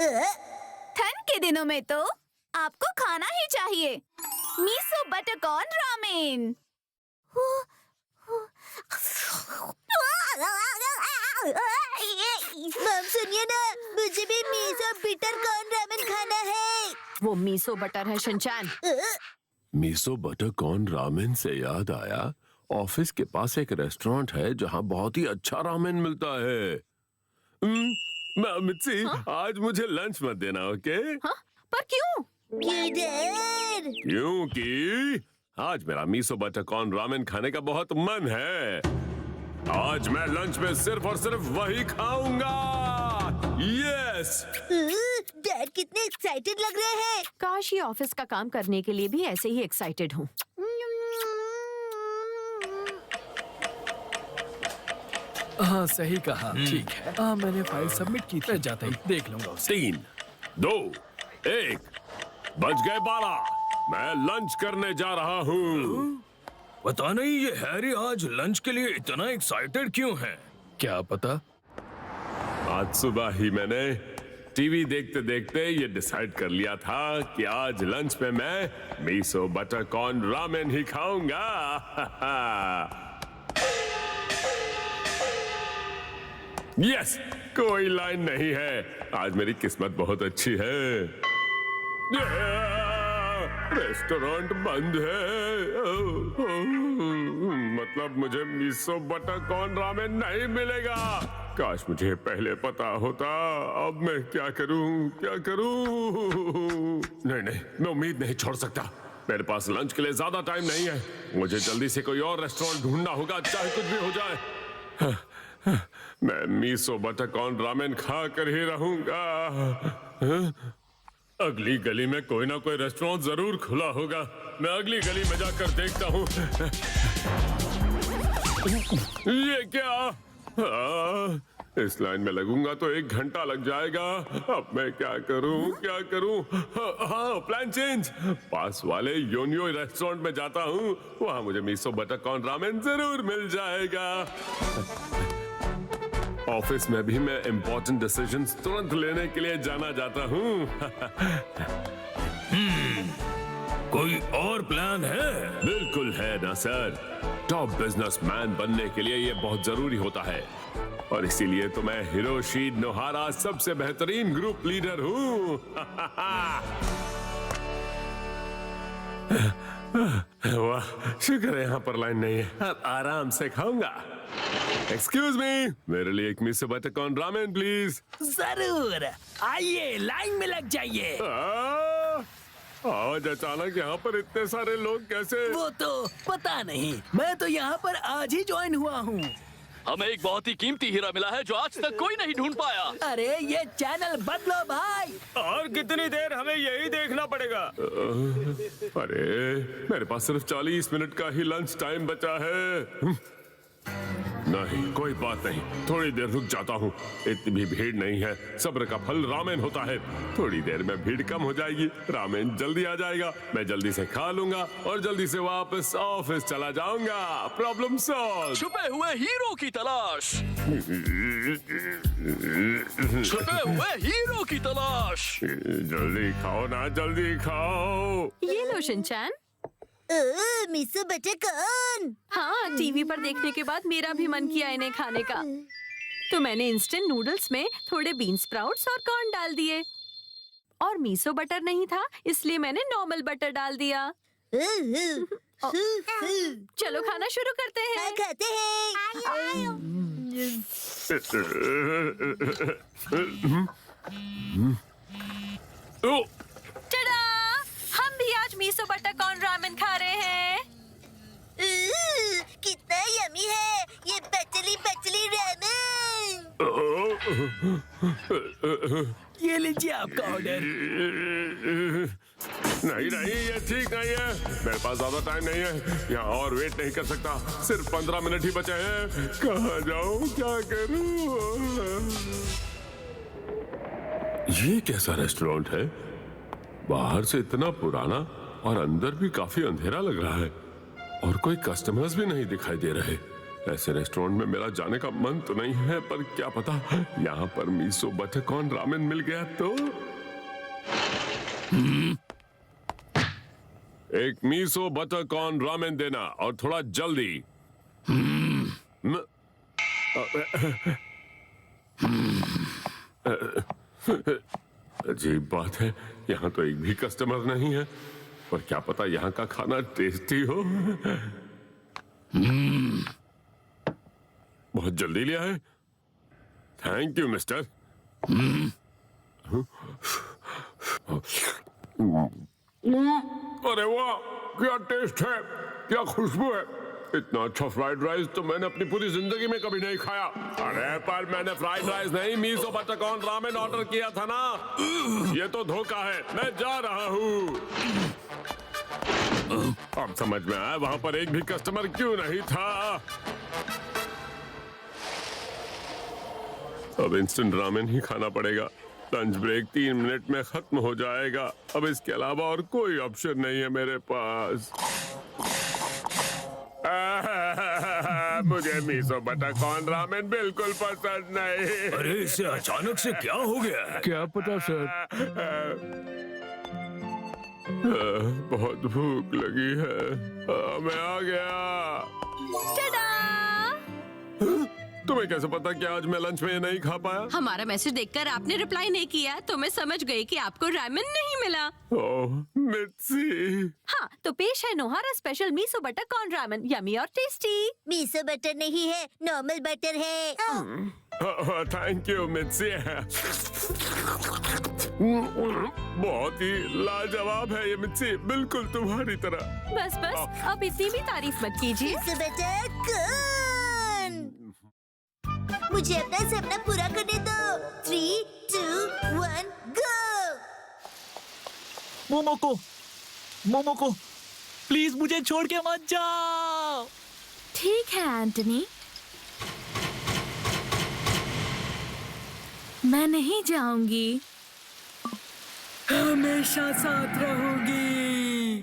ठंड के दिनों में तो आपको खाना ही चाहिए मिसो बटर कॉर्न रामेन। मम सुनिए ना, मुझे भी मिसो बटर कॉर्न रामेन खाना है। वो मिसो बटर है Shinchan. Miso butter corn ramen से याद आया, ऑफिस के पास एक रेस्टोरेंट है जहाँ बहुत ही अच्छा रामेन मिलता है। मित्सी, आज मुझे लंच मत देना, ओके? हाँ? पर क्यों? किधर? क्योंकि आज मेरा मिसो बटर कॉर्न रामेन खाने का बहुत मन है। आज मैं लंच में सिर्फ और सिर्फ वही खाऊंगा। यस! डैड कितने एक्साइटेड लग रहे हैं। काश ये ऑफिस का काम करने के लिए भी ऐसे ही एक्साइटेड हूँ। हाँ सही कहा। ठीक है, मैंने फाइल सबमिट की थी, जाते ही देख लूंगा उसे। 3, 2, 1, बज गए 12। मैं लंच करने जा रहा हूँ। पता नहीं ये हैरी आज लंच के लिए इतना एक्साइटेड क्यों है। क्या पता। आज सुबह ही मैंने टीवी देखते देखते ये डिसाइड कर लिया था कि आज लंच में मैं मिसो बटर कॉर्न रामेन ही खाऊंगा। यस, कोई लाइन नहीं है। आज मेरी किस्मत बहुत अच्छी है। रेस्टोरेंट बंद है। मतलब मुझे मिसो बटर कॉर्न रामेन नहीं मिलेगा। काश मुझे पहले पता होता। अब मैं क्या करूं, क्या करूं? नहीं, मैं उम्मीद नहीं छोड़ सकता। मेरे पास लंच के लिए ज्यादा टाइम नहीं है। मुझे जल्दी से कोई और रेस्टोरेंट ढूंढना होगा, चाहे कुछ भी हो जाए। मैं मिसो बटर कॉर्न रामेन खा कर ही रहूंगा। अगली गली में कोई ना कोई रेस्टोरेंट जरूर खुला होगा। मैं अगली गली में जाकर देखता हूँ। ये क्या? इस लाइन में लगूंगा तो 1 घंटा लग जाएगा। अब मैं क्या करूं, क्या करूं? हाँ, प्लान चेंज। पास वाले योनियो रेस्टोरेंट में जाता हूँ। वहां मुझे मिसो बटर कॉर्न रामेन जरूर मिल जाएगा। ऑफिस में भी मैं इम्पोर्टेंट डिसीजंस तुरंत लेने के लिए जाना जाता हूँ। कोई और प्लान है? बिल्कुल है ना सर। टॉप बिजनेसमैन बनने के लिए ये बहुत जरूरी होता है, और इसीलिए तो मैं हिरोशी नोहारा सबसे बेहतरीन ग्रुप लीडर हूँ। वाह, शुक्र है यहाँ पर लाइन नहीं है। अब आराम से खाऊंगा। एक्सक्यूज मी, मेरे लिए एक miso butter corn ramen please. जरूर, आइए लाइन में लग जाइए। आज अचानक यहाँ पर इतने सारे लोग कैसे? वो तो पता नहीं, मैं तो यहाँ पर आज ही ज्वाइन हुआ हूँ। हमें एक बहुत ही कीमती हीरा मिला है जो आज तक कोई नहीं ढूंढ पाया। अरे ये चैनल बदलो भाई। और कितनी देर हमें यही देखना पड़ेगा? अरे मेरे पास सिर्फ 40 मिनट का ही लंच टाइम बचा है। नहीं, कोई बात नहीं, थोड़ी देर रुक जाता हूँ। इतनी भी भीड़ नहीं है। सब्र का फल रामेन होता है। थोड़ी देर में भीड़ कम हो जाएगी, रामेन जल्दी आ जाएगा। मैं जल्दी से खा लूंगा और जल्दी से वापस ऑफिस चला जाऊंगा। Problem solve. छुपे हुए हीरो की तलाश। छुपे हुए हीरो की तलाश। जल्दी खाओ ना, जल्दी खाओ। ये लो शिनचैन। Miso butter corn. हाँ, टीवी पर देखने के बाद मेरा भी मन किया इन्हें खाने का, तो मैंने इंस्टेंट नूडल्स में थोड़े बीन स्प्राउट्स और कॉर्न डाल दिए। और मिसो बटर नहीं था, इसलिए मैंने नॉर्मल बटर डाल दिया। चलो खाना शुरू करते हैं। खाते हैं। टडा! हम भी आज मिसो बटर कॉर्न रामेन खा रहे हैं। कितना यमी है ये बचली बचली रामेन। ये लीजिए आपका ऑर्डर। नहीं, ये ठीक नहीं है। मेरे पास ज्यादा टाइम नहीं है। यहाँ और वेट नहीं कर सकता। सिर्फ 15 मिनट ही बचे हैं। कहाँ जाऊँ, क्या करूँ? ये कैसा रेस्टोरेंट है? बाहर से इतना पुराना और अंदर भी काफी अंधेरा लग रहा है, और कोई कस्टमर्स भी नहीं दिखाई दे रहे। ऐसे रेस्टोरेंट में मेरा जाने का मन तो नहीं है, पर क्या पता यहाँ पर मिसो बटर कॉर्न रामेन मिल गया तो। एक मिसो बटर कॉर्न रामेन देना और थोड़ा जल्दी। अजीब बात है, यहाँ तो एक भी कस्टमर नहीं है, पर क्या पता यहाँ का खाना टेस्टी हो। बहुत जल्दी लिया है, थैंक यू मिस्टर। अरे वाह, क्या टेस्ट है, क्या खुशबू है। इतना अच्छा फ्राइड राइस तो मैंने अपनी पूरी जिंदगी में कभी नहीं खाया। अरे पर मैंने फ्राइड राइस नहीं, miso butter corn ramen order किया था ना। ये तो धोखा है, मैं जा रहा हूँ। अब समझ में आया वहां पर एक भी कस्टमर क्यों नहीं था। अब इंस्टेंट रामेन ही खाना पड़ेगा। लंच ब्रेक 3 मिनट में खत्म हो जाएगा। अब इसके अलावा और कोई ऑप्शन नहीं है मेरे पास। मुझे मिसो बटर कॉर्न रामेन बिल्कुल पसंद नहीं। अरे इसे अचानक से क्या हो गया है? क्या पता सर। बहुत भूख लगी है। मैं आ गया। टडा! तुम्हें कैसे पता कि आज मैं लंच में नहीं खा पाया? हमारा मैसेज देखकर आपने रिप्लाई नहीं किया तो मैं समझ गई कि आपको रामेन नहीं मिला। ओह मित्सी। हाँ, तो पेश है Nohara special miso butter corn ramen, yummy और टेस्टी। मिसो बटर नहीं है, नॉर्मल बटर है। Thank you Mitsi. बहुत ही लाजवाब है ये मित्सी, बिल्कुल तुम्हारी तरह। बस बस, अब इतनी भी तारीफ मत कीजिए। Miso butter corn. मुझे अपना सपना पूरा करने दो। 3, 2, 1, गो। मोमोको, प्लीज मुझे छोड़ के मत जाओ। ठीक है एंटनी, मैं नहीं जाऊंगी। हमेशा साथ रहोगी।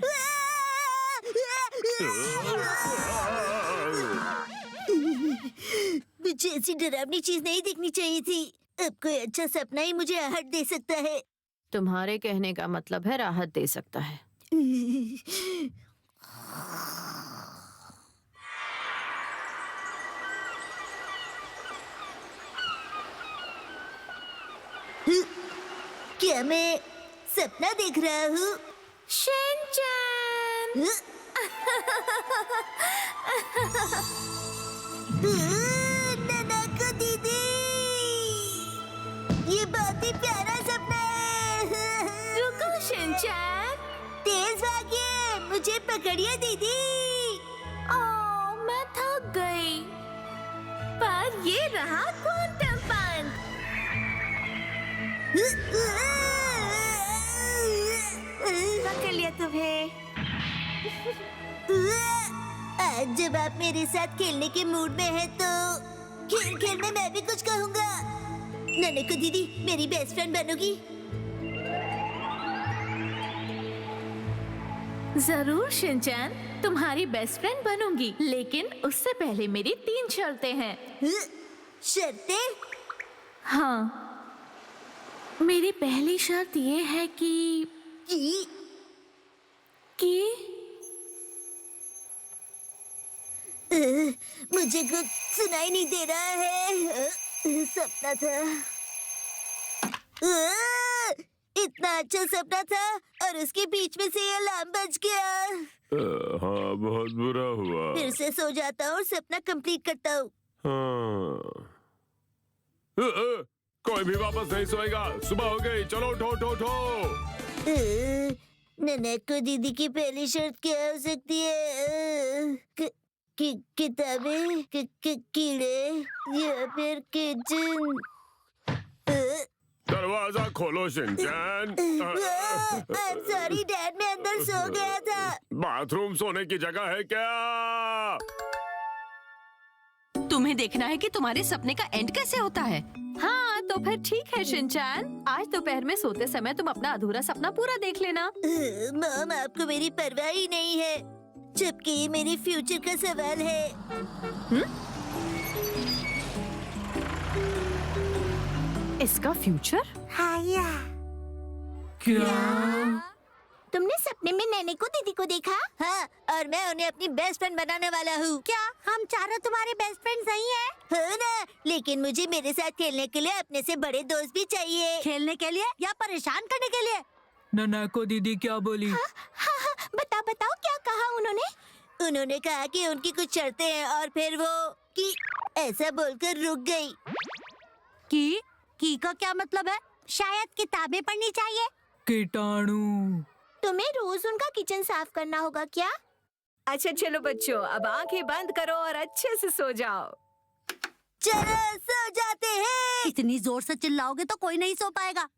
मुझे ऐसी डरावनी चीज नहीं दिखनी चाहिए थी। अब कोई अच्छा सपना ही मुझे आहट दे सकता है। तुम्हारे कहने का मतलब है राहत दे सकता है। क्या मैं सपना देख रहा हूँ? शिनचैन! ननाको दीदी, ये बहुत ही प्यारा सपना है। रुको शिनचैन। तेज भागिए, मुझे पकड़िए दीदी। ओह, मैं थक गई। पर ये रहा क्वांटम पंच। पकड़ लिया तुम्हें। आज जब आप मेरे साथ खेलने के मूड में हैं तो खेल खेल में मैं भी कुछ कहूँगा। ननको दीदी मेरी बेस्ट फ्रेंड बनोगी? जरूर शिनचैन, तुम्हारी बेस्ट फ्रेंड बनूंगी, लेकिन उससे पहले मेरी 3 शर्तें हैं। शर्तें? हाँ, मेरी पहली शर्त ये है कि मुझे कुछ सुनाई नहीं दे रहा है। सपना था। इतना अच्छा सपना था और उसके बीच में से अलार्म बज गया। हाँ, बहुत बुरा हुआ। फिर से सो जाता हूँ और सपना कंप्लीट करता हूँ। हाँ। कोई भी वापस नहीं सोएगा। सुबह हो गई, चलो उठो उठो उठो। ननको दीदी की पहली शर्त क्या हो सकती है? किताबें, कीड़े या फिर किचन? दरवाजा खोलो शिनचैन। सॉरी डैड, मैं अंदर सो गया था। बाथरूम सोने की जगह है क्या? तुम्हें देखना है कि तुम्हारे सपने का एंड कैसे होता है। हाँ, तो फिर ठीक है शिनचैन, आज दोपहर में सोते समय तुम अपना अधूरा सपना पूरा देख लेना। मॉम, आपको मेरी परवाह ही नहीं है। जबकि ये मेरे फ्यूचर का सवाल है। इसका फ्यूचर? क्या? तुमने सपने में नैने को दीदी को देखा? हाँ, और मैं उन्हें अपनी बेस्ट फ्रेंड बनाने वाला हूँ। क्या हम चारों तुम्हारे बेस्ट फ्रेंड नहीं हैं? हो ना, लेकिन मुझे मेरे साथ खेलने के लिए अपने से बड़े दोस्त भी चाहिए। खेलने के लिए या परेशान करने के लिए? ननाको दीदी क्या बोली? हाँ, बताओ क्या कहा उन्होंने? उन्होंने कहा कि उनकी कुछ शर्तें हैं और फिर वो कि ऐसा बोलकर रुक गई। की का क्या मतलब है? शायद किताबें पढ़नी चाहिए। कीटाणु। तुम्हें रोज उनका किचन साफ करना होगा क्या? अच्छा चलो बच्चों, अब आंखें बंद करो और अच्छे से सो जाओ। चलो सो जाते हैं। इतनी जोर से चिल्लाओगे तो कोई नहीं सो पाएगा।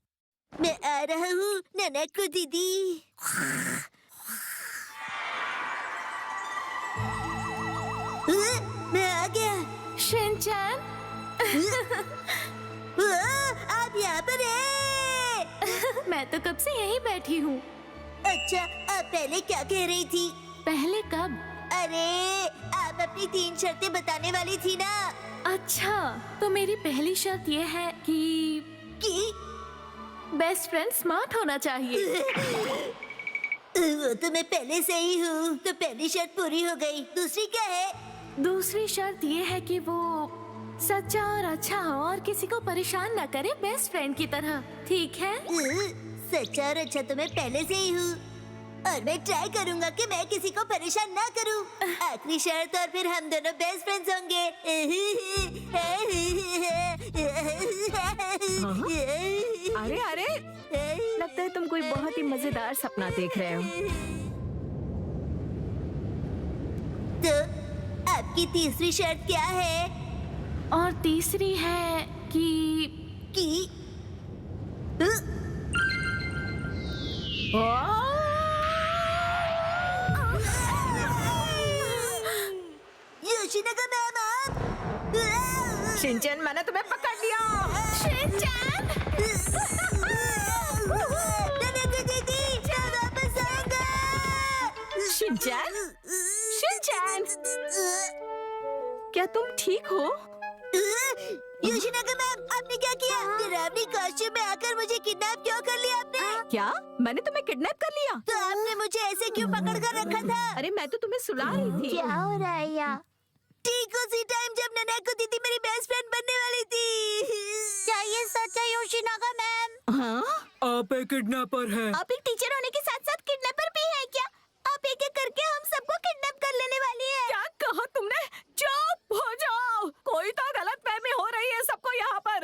मैं आ रहा हूँ ननकू दीदी। मैं आ गया। शिनचैन, आप यहाँ पर हैं? मैं तो कब से यहीं बैठी हूँ। अच्छा, आप पहले क्या कह रही थी? पहले कब? अरे, आप अपनी 3 शर्तें बताने वाली थी ना? अच्छा, तो मेरी पहली शर्त ये है कि बेस्ट फ्रेंड स्मार्ट होना चाहिए। वो तो मैं पहले से ही हूँ, तो पहली शर्त पूरी हो गई। दूसरी क्या है? दूसरी शर्त ये है कि वो सच्चा और अच्छा हो और किसी को परेशान ना करे, बेस्ट फ्रेंड की तरह। ठीक है? सच्चा और अच्छा तो मैं पहले से ही हूँ, और मैं ट्राई करूँगा कि मैं किसी को परेशान ना करूँ। आखिरी शर्त, और फिर हम दोनों बेस्ट फ्रेंड्स होंगे। अरे लगता है तुम कोई बहुत ही मजेदार सपना देख रहे हो। तो आपकी तीसरी शर्त क्या है? और तीसरी है कि योशिनागा मैम, आप? शिनचैन, मैंने तुम्हें पकड़ लिया। शिनचैन! ननकू दीदी, मैं वापस आऊंगा। शिनचैन, क्या तुम ठीक हो? योशिनागा मैम, आपने क्या किया? डरावनी कॉस्ट्यूम में आकर मुझे किडनैप क्यों कर लिया आपने? क्या मैंने तुम्हें किडनैप कर लिया? तो आपने मुझे ऐसे क्यों पकड़ कर रखा था? अरे मैं तो तुम्हें सुला रही थी। क्या हो रहा है यहाँ? ठीक उसी टाइम जब ननकू दीदी मेरी बेस्ट फ्रेंड बनने वाली थी। क्या ये सच है योशिनागा मैम? हाँ? आप एक किडनैपर है। आप एक टीचर होने के साथ साथ किडनैपर भी है क्या? आप एक एक करके हम सबको किडनैप कर लेने वाली है। क्या कहा तुमने? चुप हो जाओ, कोई तो गलतफहमी हो रही है सबको यहाँ पर।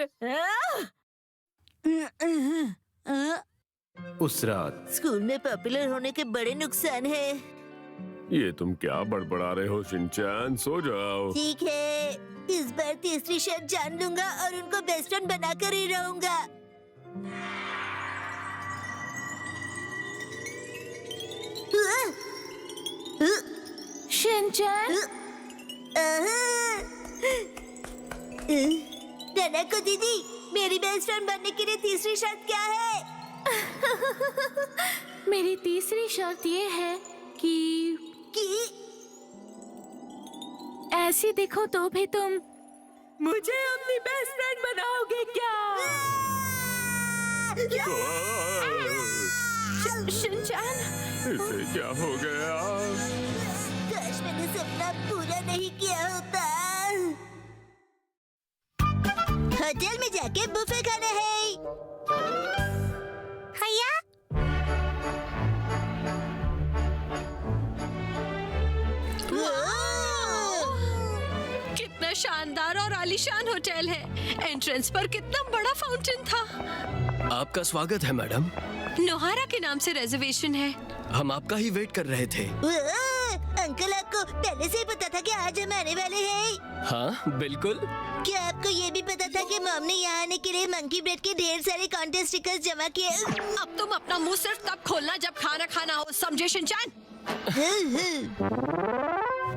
उस रात स्कूल में पॉपुलर होने के बड़े नुकसान है। ये तुम क्या बड़बड़ा रहे हो शिनचैन? सो जाओ। ठीक है, इस बार तीसरी शर्त जान लूंगा और उनको बेस्ट फ्रेंड बनाकर ही रहूंगा। शिनचैन, ननकू दीदी, मेरी बेस्ट फ्रेंड बनने के लिए तीसरी शर्त क्या है? मेरी तीसरी शर्त ये है कि ऐसी दिखो तो भी तुम मुझे अपनी बेस्ट फ्रेंड बनाओगे क्या? शिनचैन, इसे क्या हो गया? काश मैंने सपना पूरा नहीं किया होता। होटल में जाके बुफे खाना है। भैया, कितना शानदार और आलीशान होटल है। एंट्रेंस पर कितना बड़ा फाउंटेन था। आपका स्वागत है मैडम। नोहारा के नाम से रिजर्वेशन है। हम आपका ही वेट कर रहे थे। अंकल, आपको पहले से ही पता था कि आज हम आने वाले हैं? हाँ बिल्कुल। क्या आपको ये भी पता था कि मॉम ने यहाँ आने के लिए मंकी ब्रेड के ढेर सारे कॉन्टेस्ट स्टिकर्स जमा किए? अब तुम अपना मुंह सिर्फ तब खोलना जब खाना खाना हो, समझे शिनचैन?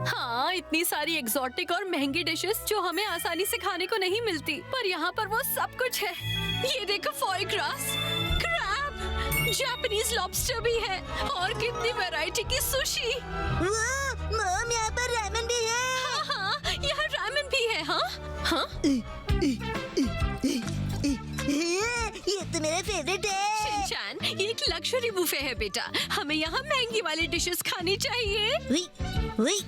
हाँ, इतनी सारी एग्जॉटिक और महंगी डिशेस जो हमें आसानी से खाने को नहीं मिलती, पर यहाँ पर वो सब कुछ है। ये देखो, Foy grass, crab, Japanese lobster भी है और कितनी वैरायटी की सुशी। मॉम, यहाँ पर रामेन भी है। हाँ, यहाँ रामेन भी है। हाँ हाँ, ये तो मेरा फेवरेट है। शिनचैन, ये एक लग्जरी बुफे है बेटा, हमें यहाँ महंगी वाली डिशेस खानी चाहिए। हुई, हुई।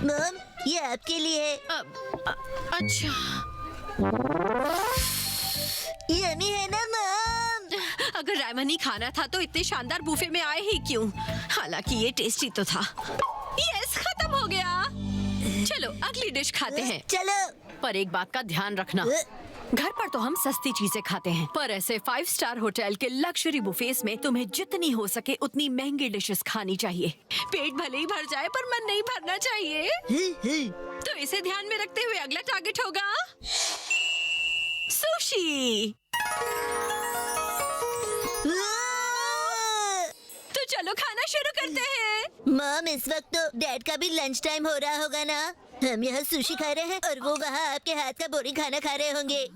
मॉम, ये आपके लिए है। अच्छा, यम्मी है ना मॉम? अगर रामेन ही खाना था तो इतने शानदार बुफे में आए ही क्यों? हालांकि ये टेस्टी तो था। यस, खत्म हो गया। चलो अगली डिश खाते हैं। चलो। पर एक बात का ध्यान रखना, घर पर तो हम सस्ती चीजें खाते हैं, पर ऐसे 5 स्टार होटल के लग्जरी बुफेस में तुम्हें जितनी हो सके उतनी महंगी डिशेस खानी चाहिए। पेट भले ही भर जाए पर मन नहीं भरना चाहिए। तो इसे ध्यान में रखते हुए अगला टारगेट होगा सुशी। तो चलो खाना शुरू करते हैं। मॉम, इस वक्त तो डैड का भी लंच टाइम हो रहा होगा ना? हम यहाँ सुशी खा रहे हैं और वो वहाँ आपके हाथ का बोरिंग खाना खा रहे होंगे।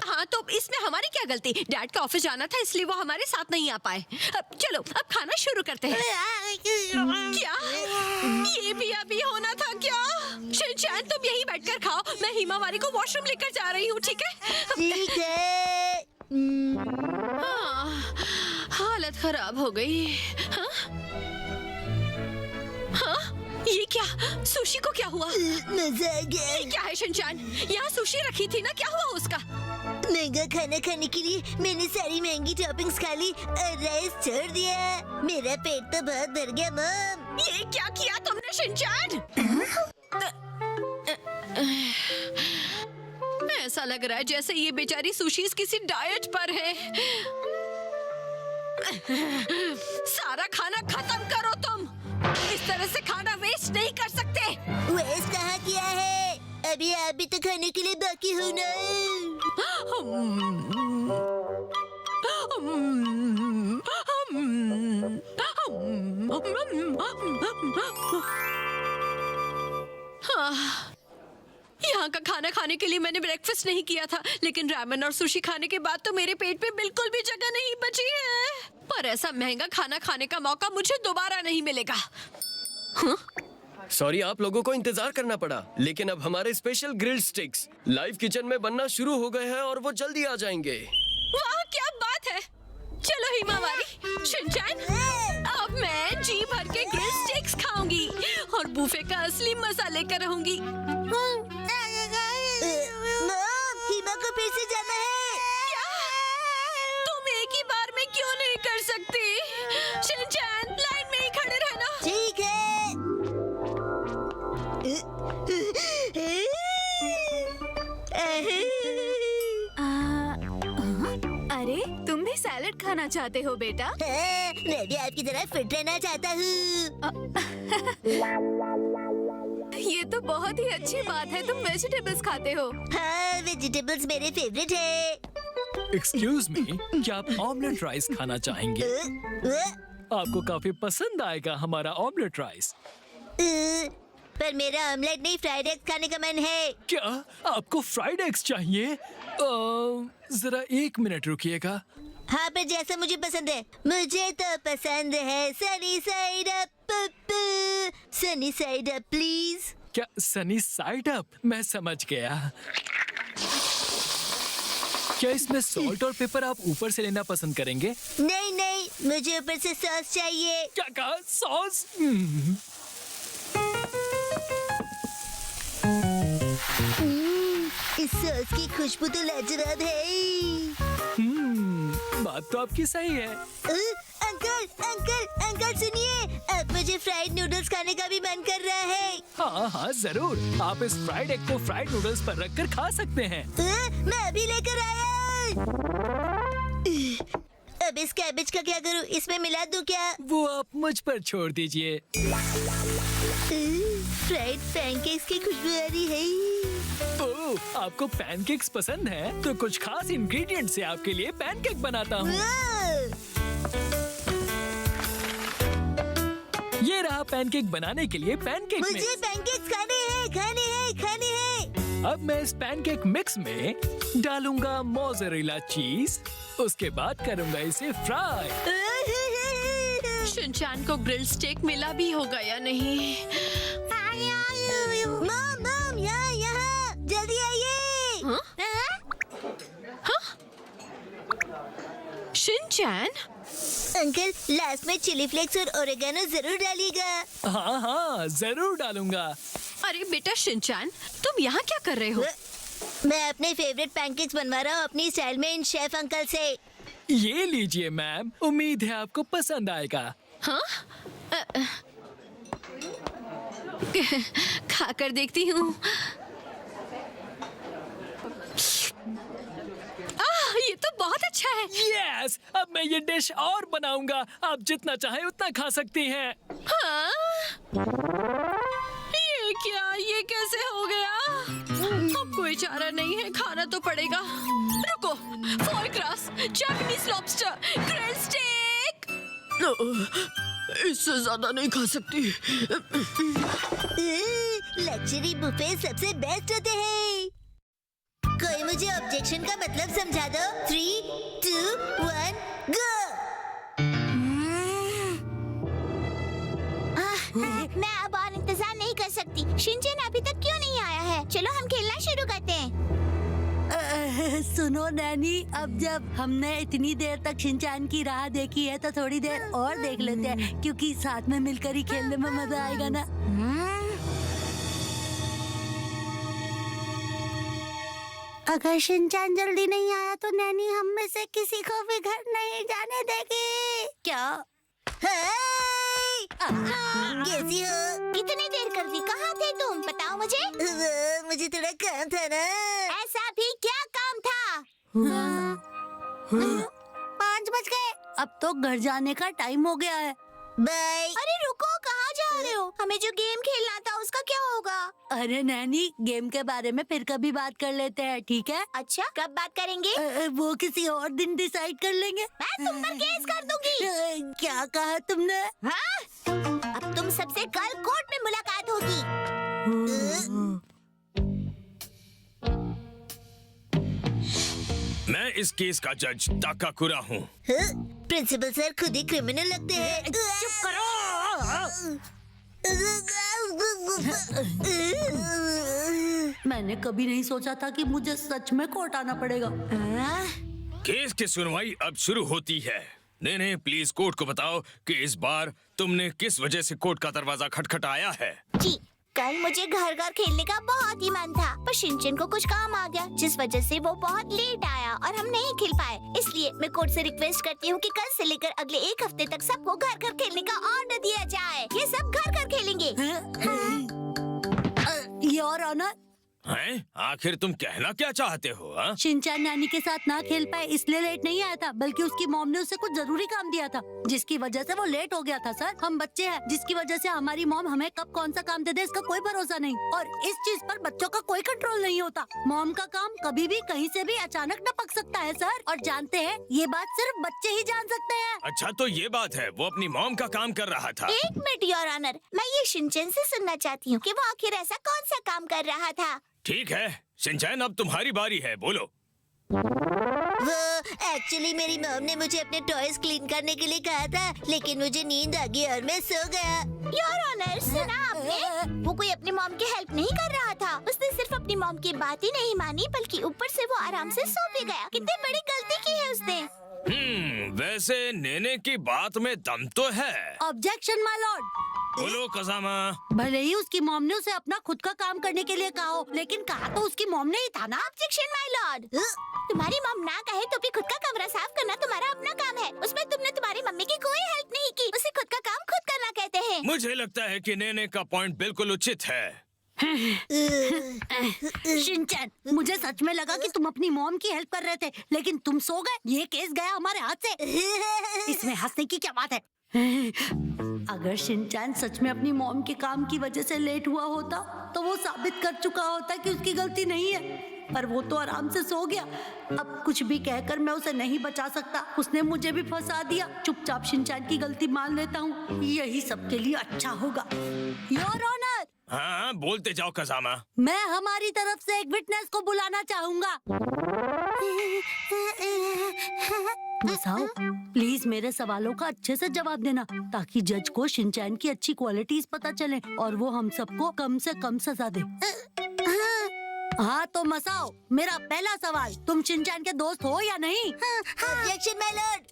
हाँ, तो इसमें हमारी क्या गलती? डैड का ऑफिस जाना था इसलिए वो हमारे साथ नहीं आ पाए। अब चलो, अब खाना शुरू करते हैं। क्या ये भी अभी होना था क्या? शिनचैन, तुम यहीं बैठकर खाओ, मैं हिमावारी को वॉशरूम लेकर जा रही हूँ, ठीक है? ठीक है। हाँ, हालत खराब हो गई। हाँ? हाँ? ये क्या? सुशी को क्या हुआ? मजा आ गया। ये क्या है शिनचैन? यहाँ सुशी रखी थी ना, क्या हुआ उसका? महंगा खाना खाने के लिए मैंने सारी महंगी टॉपिंग्स खा ली और राइस छोड़ दिया। मेरा पेट तो बहुत भर गया मॉम। ये क्या किया तुमने शिनचैन? ऐसा लग रहा है जैसे ये बेचारी सुशीज किसी डाइट पर है। सारा खाना खत्म करो तुम। इस तरह से खाना वेस्ट नहीं कर सकते। वेस्ट कहाँ किया है? अभी आप भी तो खाने के लिए बाकी हो ना। यहाँ का खाना खाने के लिए मैंने ब्रेकफास्ट नहीं किया था, लेकिन रामेन और सुशी खाने के बाद तो मेरे पेट में बिल्कुल भी जगह नहीं बची है। पर ऐसा महंगा खाना खाने का मौका मुझे दोबारा नहीं मिलेगा। सॉरी, आप लोगों को इंतजार करना पड़ा, लेकिन अब हमारे special grilled sticks live kitchen में बनना शुरू हो गए हैं और वो जल्दी आ जाएंगे। वाह, क्या बात है। चलो हिमावारी, शिनचैन, अब मैं जी भर के ग्रिल स्टेक्स खाऊंगी और बुफे का असली मजा लेकर रहूंगी। मॉम, हिमा को फिर से जाना है। क्या? तुम एक ही बार में क्यों नहीं कर सकती? शिनचैन, लाइन में ही खड़े रहना। ठीक है। अरे, तुम भी सैलेड खाना चाहते हो बेटा? मैं भी आपकी तरह फिट रहना चाहता हूँ। ये तो बहुत ही अच्छी बात है, तुम वेजिटेबल्स खाते हो। हाँ, वेजिटेबल्स मेरे फेवरेट है। एक्सक्यूज मी, क्या आप ऑमलेट राइस खाना चाहेंगे? आपको काफी पसंद आएगा हमारा ऑमलेट राइस। पर मेरा ऑमलेट नहीं, फ्राइड एग्स खाने का मन है। क्या आपको फ्राइड एग्स चाहिए? जरा 1 मिनट रुकिएगा। हाँ, पर जैसा मुझे पसंद है। मुझे तो पसंद है sunny side up, sunny side up please. क्या सनी साइड अप? मैं समझ गया। क्या इसमें सॉल्ट और पेपर आप ऊपर से लेना पसंद करेंगे? नहीं नहीं, मुझे ऊपर से सॉस चाहिए। क्या कहा? सॉस? इस सॉस की खुशबू तो लाजवाब है। बात तो आपकी सही है। अंकल अंकल अंकल सुनिए, अब मुझे फ्राइड नूडल्स खाने का भी मन कर रहा है। हाँ हाँ जरूर, आप इस फ्राइड एग को फ्राइड नूडल्स पर रखकर खा सकते हैं। मैं अभी लेकर आया। अब इस कैबेज का क्या करूं? इसमें मिला दूं क्या? वो आप मुझ पर छोड़ दीजिए। फ्राइड पैनकेक्स की खुशबू आ रही है। ओह, आपको पैनकेक्स पसंद है? तो कुछ खास इंग्रेडिएंट से आपके लिए पैनकेक बनाता हूँ। ये रहा पैनकेक बनाने के लिए पैनकेक मुझे पैनकेक्स खाने हैं, खाने हैं, खाने हैं। अब मैं इस पैनकेक मिक्स में डालूंगा मोज़रेला चीज, उसके बाद करूंगा इसे फ्राई। शिनचैन को ग्रिल स्टेक मिला भी होगा या नहीं? मम यहाँ जल्दी आइए। शिनचैन, अंकल लास्ट में चिली फ्लेक्स और ओरेगानो जरूर डालिएगा। हाँ हाँ जरूर डालूंगा। अरे बेटा शिनचैन, तुम यहाँ क्या कर रहे हो? मैं अपने फेवरेट पैनकेक्स बनवा रहा हूँ अपनी स्टाइल में इन शेफ अंकल से। ये लीजिए मैम, उम्मीद है आपको पसंद आएगा। हाँ? खाकर देखती हूँ। ये तो बहुत अच्छा है। यस, अब मैं ये डिश और बनाऊंगा। आप जितना चाहे उतना खा सकती हैं। हाँ? ये क्या? ये कैसे हो गया? अब कोई चारा नहीं है, खाना तो पड़ेगा। रुको, foie gras, Japanese lobster, grill steak. इससे ज्यादा नहीं खा सकती। लग्जरी बुफे सबसे बेस्ट होते हैं। कोई मुझे ऑब्जेक्शन का मतलब समझा दो। 3, 2, 1, गो। मैं अब और इंतजार नहीं कर सकती। शिनचैन अभी तक क्यों नहीं आया है? चलो हम खेलना शुरू करते हैं। सुनो नैनी, अब जब हमने इतनी देर तक शिनचैन की राह देखी है तो थोड़ी देर और देख लेते हैं, क्योंकि साथ में मिलकर ही खेलने में मजा आएगा ना। अगर शिनचैन जल्दी नहीं आया तो नैनी हम में से किसी को भी घर नहीं जाने देगी। क्या? कैसी हो? कितनी देर कर दी? कहाँ थे तुम? बताओ मुझे। मुझे थोड़ा काम था ना। ऐसा भी क्या काम था? 5 बज गए, अब तो घर जाने का टाइम हो गया है। बाय। अरे रुको, कहाँ जा रहे हो? हमें जो गेम खेलना था उसका क्या होगा? अरे नैनी, गेम के बारे में फिर कभी बात कर लेते हैं, ठीक है? अच्छा, कब बात करेंगे? वो किसी और दिन डिसाइड कर लेंगे। मैं तुम पर केस कर दूंगी। क्या कहा तुमने? हाँ? अब तुम सबसे कल कोर्ट में मुलाकात होगी। मैं इस केस का जज ताकाकुरा हूँ। प्रिंसिपल सर खुद ही क्रिमिनल लगते हैं। चुप करो। मैंने कभी नहीं सोचा था कि मुझे सच में कोर्ट आना पड़ेगा। केस की सुनवाई अब शुरू होती है। नहीं, प्लीज कोर्ट को बताओ कि इस बार तुमने किस वजह से कोर्ट का दरवाजा खटखटाया है। जी, कल मुझे घर घर खेलने का बहुत ही मन था, पर शिनचैन को कुछ काम आ गया जिस वजह से वो बहुत लेट आया और हम नहीं खेल पाए। इसलिए मैं कोर्ट से रिक्वेस्ट करती हूँ कि कल से लेकर अगले 1 हफ्ते तक सबको घर घर खेलने का ऑर्डर दिया जाए। ये सब घर घर खेलेंगे। योर ऑनर, हैं? आखिर तुम कहना क्या चाहते हो? हाँ? शिनचैन नानी के साथ ना खेल पाए इसलिए लेट नहीं आया था, बल्कि उसकी मॉम ने उसे कुछ जरूरी काम दिया था जिसकी वजह से वो लेट हो गया था। सर, हम बच्चे हैं, जिसकी वजह से हमारी मॉम हमें कब कौन सा काम दे दे इसका कोई भरोसा नहीं, और इस चीज पर बच्चों का कोई कंट्रोल नहीं होता। मॉम का काम कभी भी कहीं से भी अचानक न पक सकता है सर, और जानते हैं ये बात सिर्फ बच्चे ही जान सकते हैं। अच्छा, तो ये बात है, वो अपनी मॉम का काम कर रहा था। 1 मिनट योर ऑनर, मैं ये शिनचैन से सुनना चाहती हूँ कि वो आखिर ऐसा कौन सा काम कर रहा था। ठीक है शिनचैन, अब तुम्हारी बारी है, बोलो। वो एक्चुअली मेरी मॉम ने मुझे अपने टॉयज क्लीन करने के लिए कहा था, लेकिन मुझे नींद आ गई और मैं सो गया। योर ऑनर, सुना आपने? वो कोई अपनी मॉम की हेल्प नहीं कर रहा था। उसने सिर्फ अपनी मॉम की बात ही नहीं मानी, बल्कि ऊपर से वो आराम से सो भी गया। कितनी बड़ी गलती की है उसने। वैसे नेने की बात में दम तो है। Objection my Lord. बोलो कज़ामा। भले ही उसकी मॉम ने उसे अपना खुद का काम करने के लिए कहा हो, लेकिन कहा तो उसकी मॉम ने ही था ना। Objection my Lord. तुम्हारी मॉम ना कहे तो भी खुद का कमरा साफ करना तुम्हारा अपना काम है। उसमें तुमने तुम्हारी मम्मी की कोई हेल्प नहीं की। उसे खुद का काम खुद करना कहते हैं। मुझे लगता है कि नेने का पॉइंट बिल्कुल उचित है। शिनचैन, मुझे सच में लगा कि तुम अपनी मॉम की हेल्प कर रहे थे, लेकिन तुम सो गए। ये केस गया हमारे हाथ से। इसमें हंसने की क्या बात है? अगर शिनचैन सच में अपनी मॉम के काम की वजह से लेट हुआ होता तो वो साबित कर चुका होता कि उसकी गलती नहीं है, पर वो तो आराम से सो गया। अब कुछ भी कहकर मैं उसे नहीं बचा सकता। उसने मुझे भी फंसा दिया। चुपचाप शिनचैन की गलती मान लेता हूँ, यही सबके लिए अच्छा होगा। Your honour. हाँ, बोलते जाओ कजामा। मैं हमारी तरफ से एक विटनेस को बुलाना चाहूंगा। मसाओ, प्लीज मेरे सवालों का अच्छे से जवाब देना ताकि जज को शिनचैन की अच्छी क्वालिटीज पता चले और वो हम सबको कम से कम सजा दे। हाँ तो मसाओ, मेरा पहला सवाल, तुम शिनचैन के दोस्त हो या नहीं? Objection my Lord.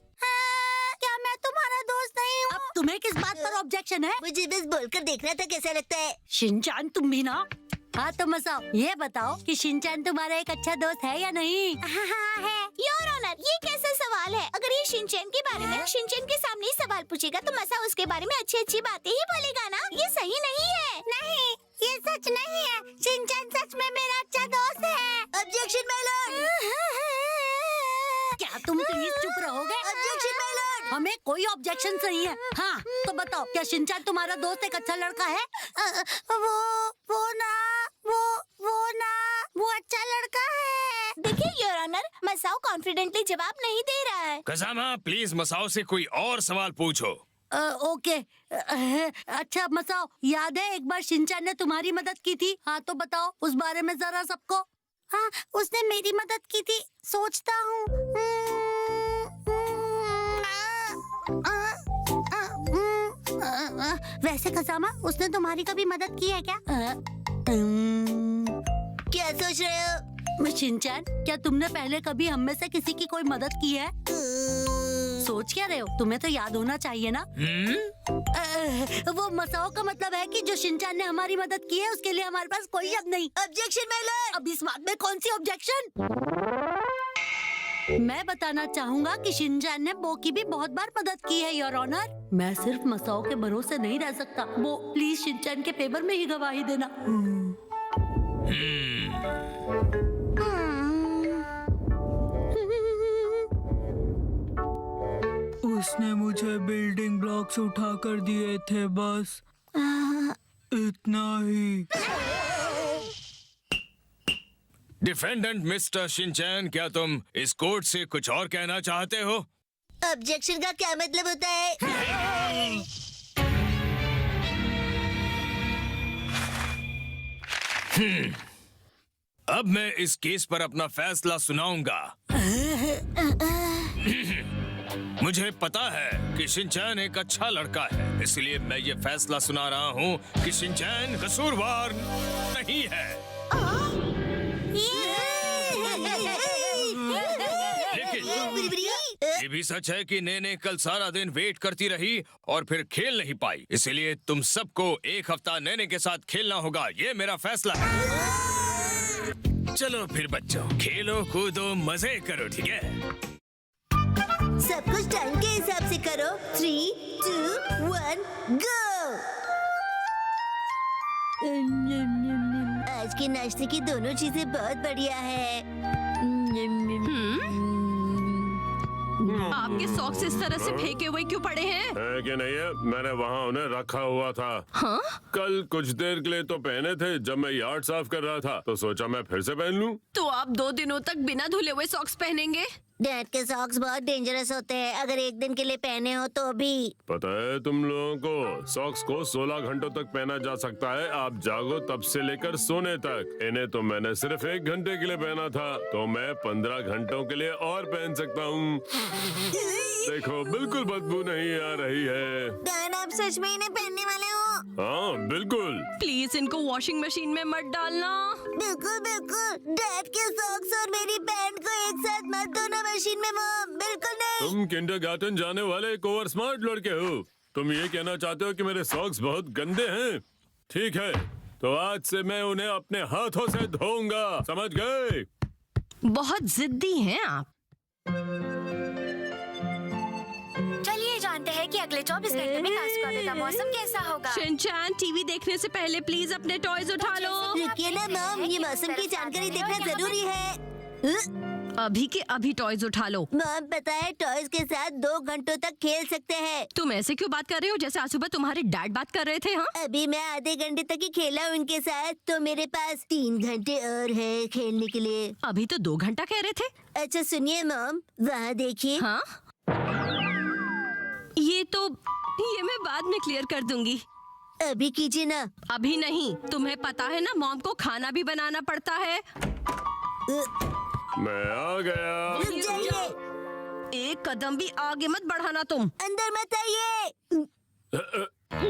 क्या मैं तुम्हारा दोस्त नहीं हूँ? अब तुम्हें किस बात पर ऑब्जेक्शन है? मुझे बस बोलकर देखना था कैसा लगता है। शिनचैन तुम भी ना। हाँ तो मसाओ, ये बताओ कि शिनचैन तुम्हारा एक अच्छा दोस्त है या नहीं? हाँ है। योर ऑनर, ये कैसा सवाल है? अगर ये शिनचैन के बारे में शिनचैन के सामने ही सवाल पूछेगा तो मसा उसके बारे में अच्छी अच्छी बातें ही बोलेगा ना। ये सही नहीं है। नहीं, ये सच नहीं है। शिनचैन सच में मेरा अच्छा दोस्त है। Objection my Lord. क्या तुम प्लीज चुप रहोगे? Objection my Lord. हमें कोई ऑब्जेक्शन नहीं है। हाँ तो बताओ, क्या शिनचैन तुम्हारा दोस्त एक अच्छा लड़का है? वो अच्छा लड़का है। देखिए योर ऑनर, मसाओ कॉन्फिडेंटली जवाब नहीं दे रहा है। कजामा, प्लीज मसाओ से कोई और सवाल पूछो। ओके। अच्छा मसाओ, याद है एक बार शिनचैन ने तुम्हारी मदद की थी? हाँ तो बताओ उस बारे में जरा सबको। हाँ, उसने मेरी मदद की थी। सोचता हूँ। वैसे कसामा, उसने तुम्हारी कभी मदद की है क्या? क्या सोच रहे हो? शिनचैन, क्या तुमने पहले कभी हम में से किसी की कोई मदद की है? सोच क्या रहे हो? तुम्हें तो याद होना चाहिए ना। वो मसाओ का मतलब है कि जो शिनचैन ने हमारी मदद की है उसके लिए हमारे पास कोई शब्द नहीं। Objection my Lord. अब इस बात में कौन सी ऑब्जेक्शन? मैं बताना चाहूंगा कि शिनचैन ने बो की भी बहुत बार मदद की है योर ऑनर। मैं सिर्फ मसाओ के भरोसे नहीं रह सकता। वो प्लीज शिनचैन के पेपर में ही गवाही देना। उसने मुझे बिल्डिंग ब्लॉक्स उठा कर दिए थे, बस इतना ही। डिफेंडेंट मिस्टर शिनचैन, क्या तुम इस कोर्ट से कुछ और कहना चाहते हो? ऑब्जेक्शन का क्या मतलब होता है? अब मैं इस केस पर अपना फैसला सुनाऊंगा। मुझे पता है कि शिनचैन एक अच्छा लड़का है, इसलिए मैं ये फैसला सुना रहा हूँ कि शिनचैन कसूरवार नहीं है। लेकिन ये भी सच है कि नेने कल सारा दिन वेट करती रही और फिर खेल नहीं पाई, इसलिए तुम सबको एक हफ्ता नेने के साथ खेलना होगा। ये मेरा फैसला है। चलो फिर बच्चों, खेलो कूदो मजे करो, ठीक है? सब कुछ टाइम के हिसाब से करो। 3, 2, 1, गो। आज के नाश्ते की दोनों चीजें बहुत बढ़िया है। आपके सॉक्स इस तरह से फेंके हुए क्यों पड़े हैं? है कि नहीं है? मैंने वहाँ उन्हें रखा हुआ था। हाँ? कल कुछ देर के लिए तो पहने थे, जब मैं यार्ड साफ कर रहा था तो सोचा मैं फिर से पहन लूं। तो आप 2 दिनों तक बिना धुले हुए सॉक्स पहनेंगे? डैड के सॉक्स बहुत डेंजरस होते हैं, अगर एक दिन के लिए पहने हो तो भी। पता है तुम लोगों को, सॉक्स को 16 घंटों तक पहना जा सकता है। आप जागो तब से लेकर सोने तक। इन्हें तो मैंने सिर्फ 1 घंटे के लिए पहना था, तो मैं 15 घंटों के लिए और पहन सकता हूँ। देखो, बिल्कुल बदबू नहीं आ रही है। डैड, आप सच में इन्हें पहनने वाले हो? हाँ बिल्कुल। प्लीज इनको वॉशिंग मशीन में मत डालना। बिल्कुल बिल्कुल। डैड के सॉक्स और मेरी पैंट को एक साथ मत धोना मशीन में, मॉम। बिल्कुल नहीं। तुम किंडरगार्टन जाने वाले एक ओवर स्मार्ट लड़के हो। तुम ये कहना चाहते हो कि मेरे सॉक्स बहुत गंदे हैं? ठीक है, तो आज से मैं उन्हें अपने हाथों से धोऊंगा, समझ गए? बहुत जिद्दी हैं आप। चलिए जानते हैं कि अगले 24 घंटे में कास्कोबे का मौसम कैसा होगा। शिनचैन, टीवी देखने से पहले प्लीज अपने टॉयज उठा लो। रुकिए ना मॉम, ये मौसम की जानकारी देखना जरूरी है। अभी के अभी टॉयज उठा लो। मॉम, पता है टॉयज के साथ 2 घंटों तक खेल सकते हैं। तुम ऐसे क्यों बात कर रहे हो जैसे आज सुबह तुम्हारे डैड बात कर रहे थे? हाँ, अभी मैं आधे घंटे तक ही खेला हूँ उनके साथ, तो मेरे पास 3 घंटे और है खेलने के लिए। अभी तो 2 घंटा कह रहे थे। अच्छा सुनिए मॉम, वहाँ देखिए। हाँ, ये मैं बाद में क्लियर कर दूंगी। अभी कीजिए ना। अभी नहीं, तुम्हें पता है ना मॉम को खाना भी बनाना पड़ता है। मैं आ गया। रुक जाइए, एक कदम भी आगे मत बढ़ाना तुम। अंदर मत आइए।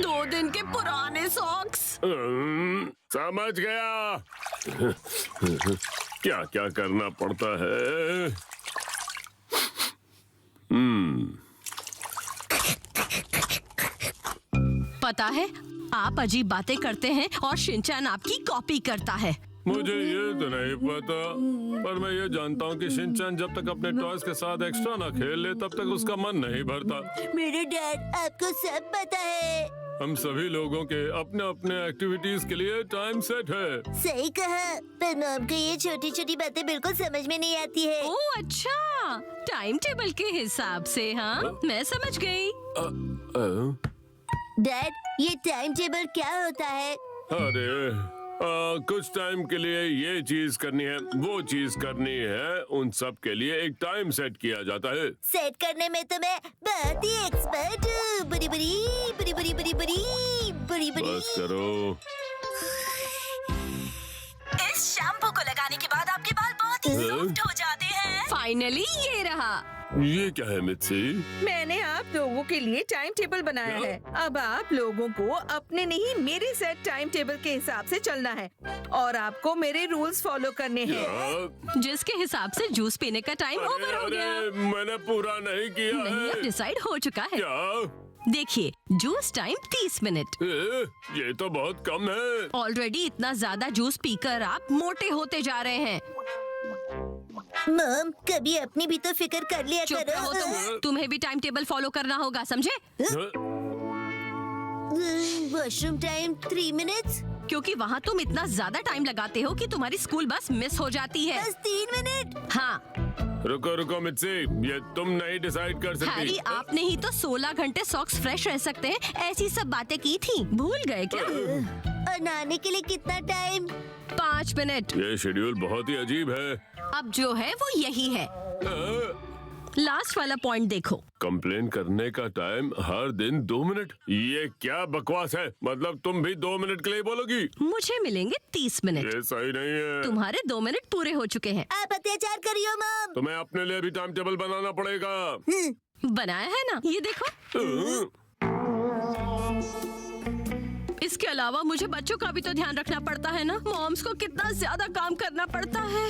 2 दिन के पुराने सॉक्स। समझ गया। क्या क्या करना पड़ता है। पता है, आप अजीब बातें करते हैं और शिनचैन आपकी कॉपी करता है। मुझे ये तो नहीं पता, पर मैं ये जानता हूँ कि शिनचैन जब तक अपने टॉयज के साथ एक्स्ट्रा ना खेल ले तब तक उसका मन नहीं भरता। मेरे डैड, आपको सब पता है। हम सभी लोगों के अपने अपने एक्टिविटीज के लिए टाइम सेट है। सही कहा, पर मॉम को ये छोटी छोटी बातें बिल्कुल समझ में नहीं आती है। ओह अच्छा, टाइम टेबल के हिसाब से। हाँ, मैं समझ गई। डैड, ये टाइम टेबल क्या होता है? अरे कुछ टाइम के लिए ये चीज करनी है, वो चीज करनी है, उन सब के लिए एक टाइम सेट किया जाता है। सेट करने में तो मैं बहुत ही एक्सपर्ट हूँ। बड़ी बड़ी बड़ी बड़ी बड़ी बड़ी बड़ी बड़ी। बस करो। इस शैम्पू को लगाने के बाद आपके बाल बहुत ही सॉफ्ट हो जाते हैं। फाइनली ये रहा। ये क्या है मित्सी? मैंने आप लोगों के लिए टाइम टेबल बनाया है। अब आप लोगों को अपने नहीं मेरे सेट टाइम टेबल के हिसाब से चलना है और आपको मेरे रूल्स फॉलो करने हैं। जिसके हिसाब से जूस पीने का टाइम ओवर हो गया। मैंने पूरा नहीं किया नहीं, अब है। डिसाइड हो चुका है। क्या? देखिए, जूस टाइम 30 मिनट। ये तो बहुत कम है। ऑलरेडी इतना ज्यादा जूस पीकर आप मोटे होते जा रहे हैं। मॉम, कभी अपनी भी तो फिक्र कर लिया चुप रहो करो। तुम्हें भी टाइम टेबल फॉलो करना होगा, समझे? Washroom time 3 minutes. क्योंकि वहाँ तुम इतना ज्यादा टाइम लगाते हो कि तुम्हारी स्कूल बस मिस हो जाती है। बस 3 मिनट। हाँ रुको रुको मित्सी, ये तुम नहीं डिसाइड कर हैरी, सकती। आपने ही तो 16 घंटे सॉक्स फ्रेश रह सकते हैं ऐसी सब बातें की थी, भूल गए क्या? और नहाने के लिए कितना टाइम? 5 मिनट। ये शेड्यूल बहुत ही अजीब है। अब जो है वो यही है। लास्ट वाला पॉइंट देखो। कंप्लेन करने का टाइम हर दिन 2 मिनट। ये क्या बकवास है? मतलब तुम भी 2 मिनट के लिए बोलोगी? मुझे मिलेंगे 30 मिनट। ये सही नहीं है। तुम्हारे 2 मिनट पूरे हो चुके हैं। आप अत्याचार करियो मॉम। तुम्हें अपने लिए भी टाइम टेबल बनाना पड़ेगा। बनाया है ना, ये देखो। इसके अलावा मुझे बच्चों का भी तो ध्यान रखना पड़ता है ना। मॉम्स को कितना ज्यादा काम करना पड़ता है।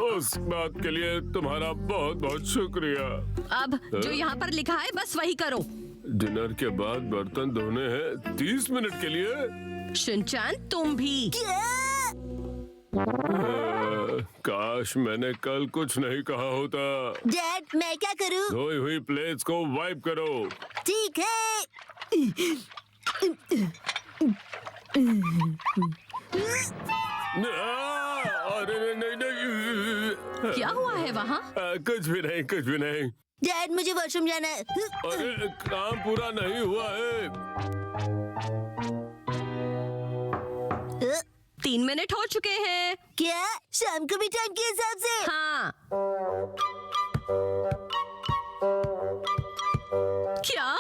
उस बात के लिए तुम्हारा बहुत बहुत शुक्रिया। अब जो यहाँ पर लिखा है बस वही करो। डिनर के बाद बर्तन धोने हैं 30 मिनट के लिए। शिनचैन, तुम भी। काश मैंने कल कुछ नहीं कहा होता। डैड, मैं क्या करूँ? धोई हुई प्लेट्स को वाइप करो। ठीक है। अरे नहीं नहीं। क्या हुआ है वहाँ? कुछ भी नहीं, कुछ भी नहीं। डैड, मुझे वॉशरूम जाना है। अरे काम पूरा नहीं हुआ है। 3 मिनट हो चुके हैं। क्या शाम को भी टाइम के हिसाब से? हाँ। क्या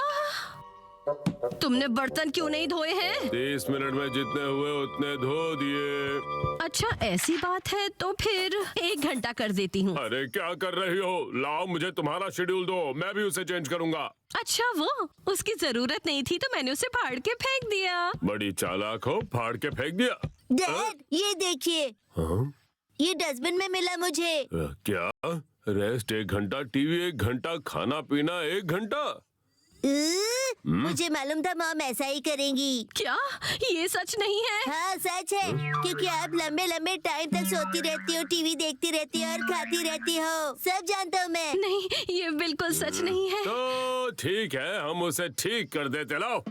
तुमने बर्तन क्यों नहीं धोए हैं? 30 मिनट में जितने हुए उतने धो दिए। अच्छा ऐसी बात है तो फिर 1 घंटा कर देती हूँ। अरे क्या कर रही हो? लाओ मुझे तुम्हारा शेड्यूल दो, मैं भी उसे चेंज करूंगा। अच्छा वो, उसकी जरूरत नहीं थी तो मैंने उसे फाड़ के फेंक दिया। बड़ी चालाक हो, फाड़ के फेंक दिया। डैड, ये देखिए। हाँ? ये डस्टबिन में मिला मुझे। क्या? रेस्ट 1 घंटा, टीवी 1 घंटा, खाना पीना 1 घंटा। मुझे मालूम था मॉम ऐसा ही करेंगी। क्या ये सच नहीं है? हाँ सच है, क्योंकि आप लंबे लंबे टाइम तक सोती रहती हो, टीवी देखती रहती हो और खाती रहती हो। सब जानता हूँ मैं। नहीं, ये बिल्कुल सच नहीं है। तो ठीक है, हम उसे ठीक कर देते। लाओ।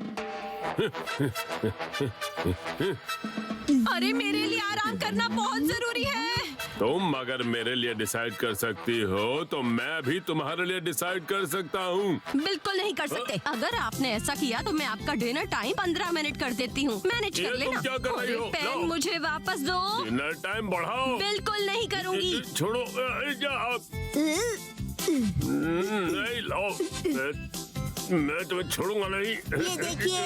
अरे मेरे लिए आराम करना बहुत जरूरी है। तुम अगर मेरे लिए डिसाइड कर सकती हो तो मैं भी तुम्हारे लिए डिसाइड कर सकता हूँ। बिल्कुल नहीं कर सकते। अगर आपने ऐसा किया तो मैं आपका डिनर टाइम 15 मिनट कर देती हूँ। मैनेज कर ये तुम लेना। क्या कर रही हो? पेन लाओ। मुझे वापस दो। डिनर टाइम बढ़ाओ। बिल्कुल नहीं करूँगी। छोड़ो। नहीं लाओ, मैं तुम्हें छोड़ूंगा नहीं। ये देखिए।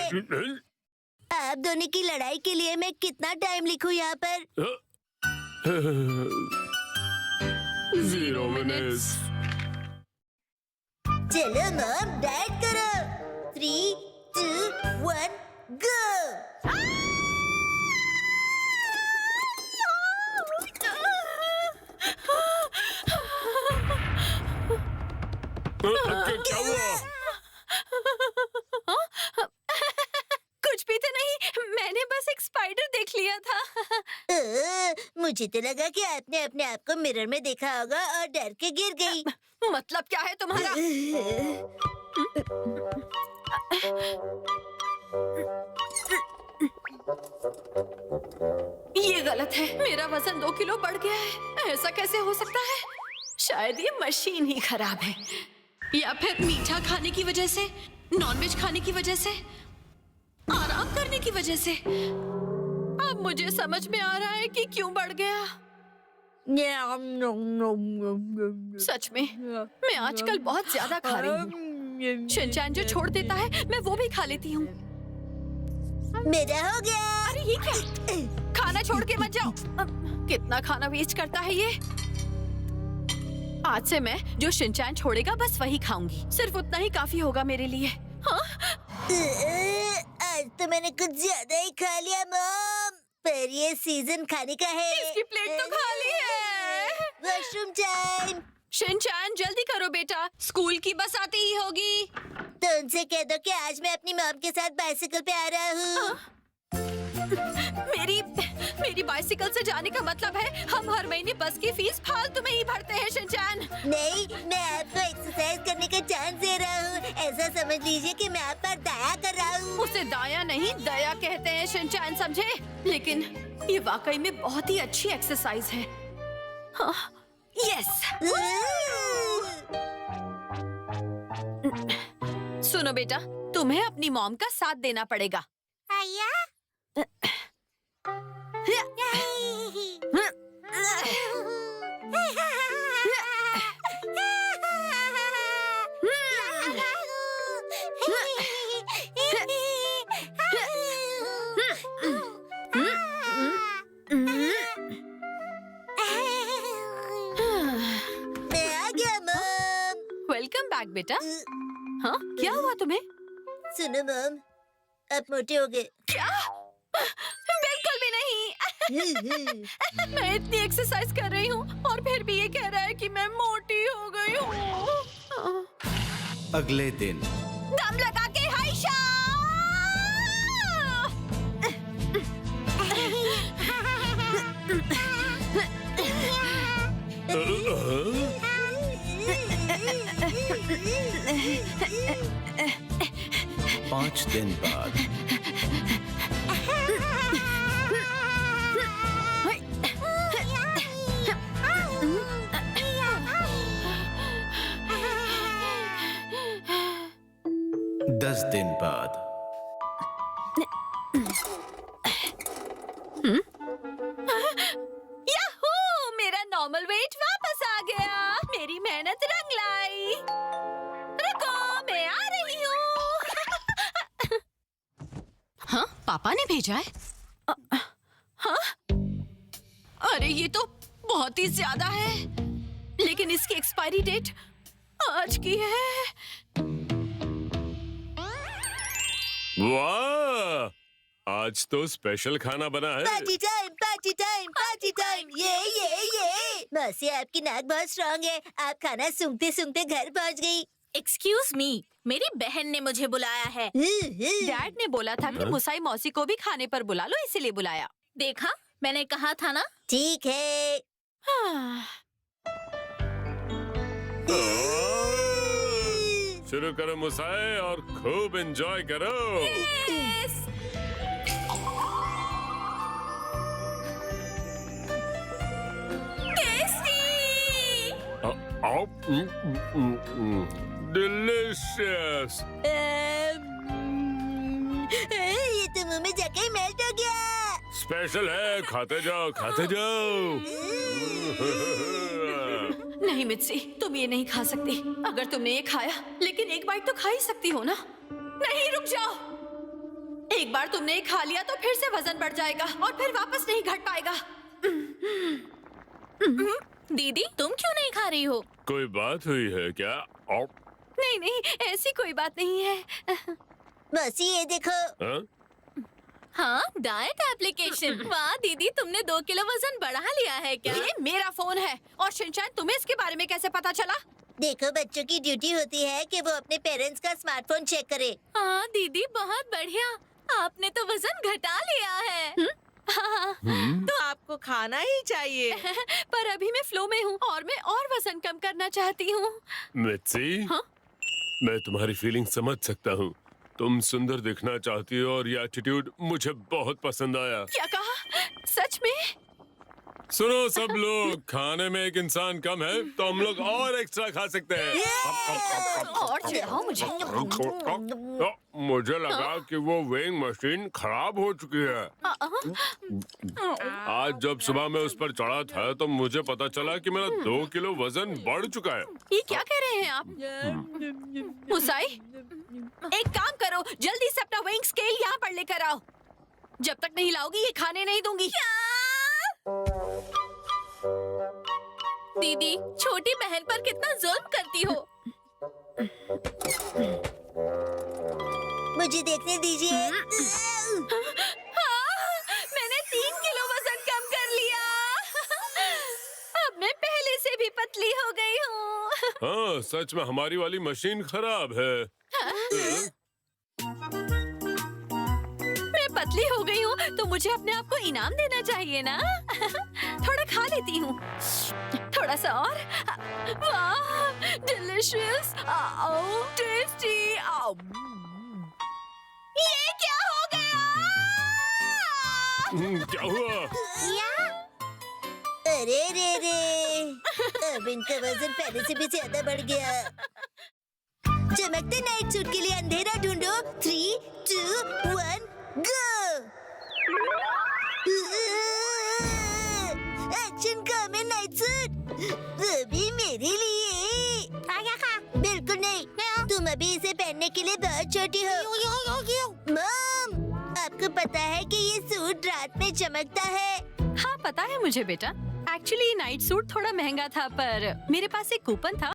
आप दोनों की लड़ाई के लिए मैं कितना टाइम लिखूं यहाँ पर? 0 minutes. चलो मॉम, डाइट करो। 3, 2, 1, गो। क्या हुआ? कुछ भी तो नहीं, मैंने बस एक स्पाइडर देख लिया था। मुझे तो लगा कि आपने अपने आप को मिरर में देखा होगा और डर के गिर गई। मतलब क्या है तुम्हारा? ये गलत है, मेरा वजन 2 किलो बढ़ गया है। ऐसा कैसे हो सकता है? शायद ये मशीन ही खराब है, या फिर मीठा खाने की वजह से, नॉनवेज खाने की वजह से, आराम करने की वजह से। अब मुझे समझ में आ रहा है कि क्यों बढ़ गया। सच में मैं आजकल बहुत ज्यादा खा रही हूँ। शिनचैन जो छोड़ देता है मैं वो भी खा लेती हूँ। मेरा हो गया। अरे ये क्या? खाना छोड़ के मत जाओ। कितना खाना वेस्ट करता है ये। आज से मैं जो शिनचैन छोड़ेगा बस वही खाऊंगी। सिर्फ उतना ही काफी होगा मेरे लिए। हाँ? आज तो मैंने कुछ ज्यादा ही खा लिया मॉम, पर ये सीजन खाने का है। इसकी प्लेट तो खाली है। Washroom time. शिनचैन जल्दी करो बेटा, स्कूल की बस आती ही होगी। तो उनसे कह दो कि आज मैं अपनी मॉम के साथ बाइसिकल पे आ रहा हूँ। मेरी बाइसिकल से जाने का मतलब है हम हर महीने बस की फीस फालतू में ही भरते हैं शिनचैन। नहीं, मैं आपको एक्सरसाइज करने का चांस दे रहा हूँ। ऐसा समझ लीजिए कि मैं आप पर दया कर रहा हूँ। उसे दाया नहीं दया कहते हैं शिनचैन, समझे? लेकिन ये वाकई में बहुत ही अच्छी एक्सरसाइज है। हाँ, यस। सुनो बेटा, तुम्हें अपनी मॉम का साथ देना पड़ेगा। आया? वेलकम बैक बेटा। हाँ, क्या हुआ तुम्हें? सुनो मॉम, आप मोटे हो गए। क्या? बिल्कुल भी नहीं। मैं इतनी एक्सरसाइज कर रही हूँ और फिर भी ये कह रहा है कि मैं मोटी हो गई हूँ। अगले दिन दम लगा के हाइशा। पाँच दिन बाद 10 दिन बाद याहू! मेरा नॉर्मल वेट वापस आ गया। मेरी मेहनत रंग लाई। रुको, मैं आ रही हूँ। हाँ, पापा ने भेजा है। हाँ? अरे ये तो बहुत ही ज्यादा है, लेकिन इसकी एक्सपायरी डेट आज की है। वाह! आज तो स्पेशल खाना बना है। Party time, party time, party time. ये। मौसी, आपकी नाक बहुत स्ट्रांग है। आप खाना सूंघते सूंघते घर पहुंच गई। एक्सक्यूज मी, मेरी बहन ने मुझे बुलाया है। डैड ने बोला था कि मुसाई मौसी को भी खाने पर बुला लो, इसीलिए बुलाया। देखा, मैंने कहा था ना। ठीक है। शुरू करो मुसाए और खूब एंजॉय करो। डिलीशियस। ये तो मुंह में जाके मेल्ट हो गया। स्पेशल है, खाते जाओ, खाते जाओ। नहीं मित्सी, तुम ये नहीं खा सकती। अगर तुमने ये खाया, लेकिन एक बाइट तो खा ही सकती हो ना। नहीं, रुक जाओ। एक बार तुमने ये खा लिया तो फिर से वजन बढ़ जाएगा और फिर वापस नहीं घट पाएगा। दीदी तुम क्यों नहीं खा रही हो? कोई बात हुई है क्या? और नहीं नहीं, ऐसी कोई बात नहीं है। मौसी ये देखो। हाँ? हाँ, डाइट एप्लीकेशन। वाह दीदी, तुमने 2 किलो वजन बढ़ा लिया है क्या? ये मेरा फोन है और शिनचैन तुम्हें इसके बारे में कैसे पता चला? देखो बच्चों की ड्यूटी होती है कि वो अपने पेरेंट्स का स्मार्टफोन चेक करे। हाँ दीदी, बहुत बढ़िया। आपने तो वजन घटा लिया है। तो आपको खाना ही चाहिए। पर अभी मैं फ्लो में हूँ और मैं और वजन कम करना चाहती हूँ। मित्सी, हाँ? मैं तुम्हारी फीलिंग समझ सकता हूँ। तुम सुंदर दिखना चाहती हो और ये एटीट्यूड मुझे बहुत पसंद आया। क्या कहा? सच में? सुनो सब लोग, खाने में एक इंसान कम है तो हम लोग और एक्स्ट्रा खा सकते हैं। और चिढ़ाओ मुझे। मुझे लगा कि वो वेइंग मशीन खराब हो चुकी है। आज जब सुबह मैं उस पर चढ़ा था तो मुझे पता चला कि मेरा 2 किलो वजन बढ़ चुका है। ये क्या कह रहे हैं आप? मुसाई, एक काम करो, जल्दी से अपना वेइंग स्केल यहाँ पर लेकर आओ। जब तक नहीं लाओगी ये खाने नहीं दूंगी। दीदी, छोटी बहन पर कितना जुल्म करती हो। मुझे देखने दीजिए। हाँ, मैंने 3 किलो वजन कम कर लिया। अब मैं पहले से भी पतली हो गई हूँ। हाँ, सच में हमारी वाली मशीन खराब है। मैं पतली हो गई हूँ तो मुझे अपने आप को इनाम देना चाहिए ना। थोड़ा खा लेती हूँ, थोड़ा सा और। वाह, डिलिशियस, टेस्टी। ये क्या हो गया? क्या हुआ? अरे रे रे, अब इनका वजन पहले से भी ज्यादा बढ़ गया। चमकते नाइट सूट के लिए अंधेरा ढूंढो। 3, 2, 1, गो। एक्शन कम है नाइट सूट, वो भी मेरे लिए। बिल्कुल नहीं, तुम अभी इसे पहनने के लिए बहुत छोटी हो। मॉम, आपको पता है कि ये सूट रात में चमकता है। हाँ पता है मुझे बेटा। एक्चुअली नाइट सूट थोड़ा महंगा था पर मेरे पास एक कूपन था